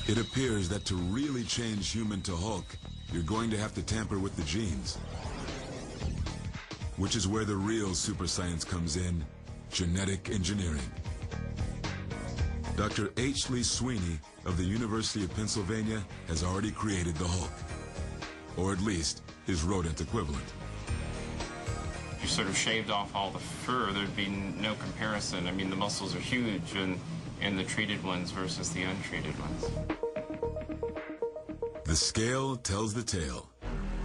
It appears that to really change human to Hulk, you're going to have to tamper with the genes. Which is where the real super science comes in, genetic engineering. Dr. H. Lee Sweeney of the University of Pennsylvania has already created the Hulk, or at least his rodent equivalent. If you sort of shaved off all the fur, there'd be no comparison. I mean, the muscles are huge in the treated ones versus the untreated ones. The scale tells the tale.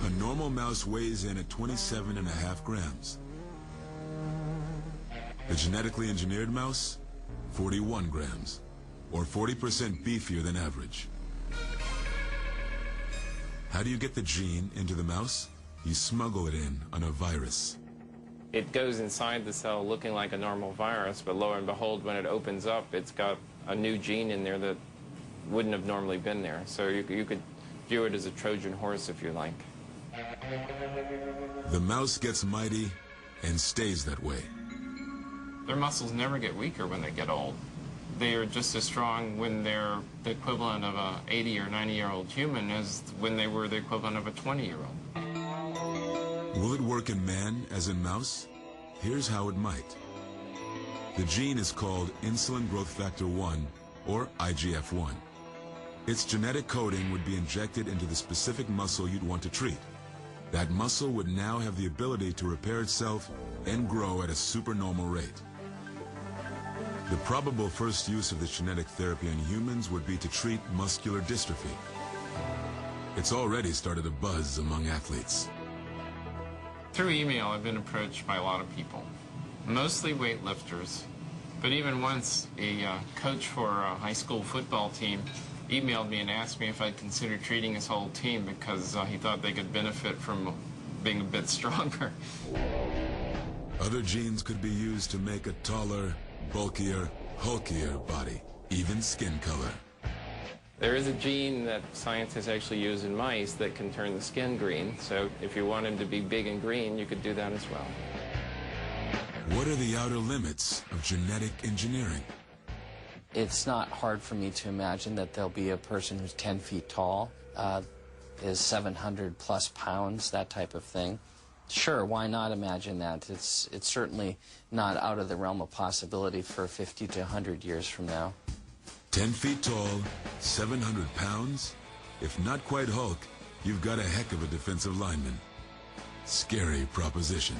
A normal mouse weighs in at 27.5 grams. The genetically engineered mouse, 41 grams, or 40% beefier than average. How do you get the gene into the mouse? You smuggle it in on a virus. It goes inside the cell looking like a normal virus, but lo and behold, when it opens up, it's got a new gene in there that wouldn't have normally been there. So you could view it as a Trojan horse, if you like. The mouse gets mighty and stays that way. Their muscles never get weaker when they get old. They are just as strong when they're the equivalent of a 80 or 90-year-old human as when they were the equivalent of a 20-year-old. Will it work in man as in mouse? Here's how it might. The gene is called insulin growth factor 1, or IGF-1. Its genetic coding would be injected into the specific muscle you'd want to treat. That muscle would now have the ability to repair itself and grow at a supernormal rate. The probable first use of this genetic therapy in humans would be to treat muscular dystrophy. It's already started a buzz among athletes. Through email, I've been approached by a lot of people, mostly weightlifters. But even once, a coach for a high school football team emailed me and asked me if I'd consider treating his whole team because he thought they could benefit from being a bit stronger. Other genes could be used to make a taller, bulkier, hulkier body, even skin color. There is a gene that scientists actually use in mice that can turn the skin green, so if you want him to be big and green, you could do that as well. What are the outer limits of genetic engineering? It's not hard for me to imagine that there'll be a person who's 10 feet tall, is 700 plus pounds, that type of thing. Sure, why not imagine that? It's certainly not out of the realm of possibility for 50 to 100 years from now. 10 feet tall, 700 pounds? If not quite Hulk, you've got a heck of a defensive lineman. Scary proposition.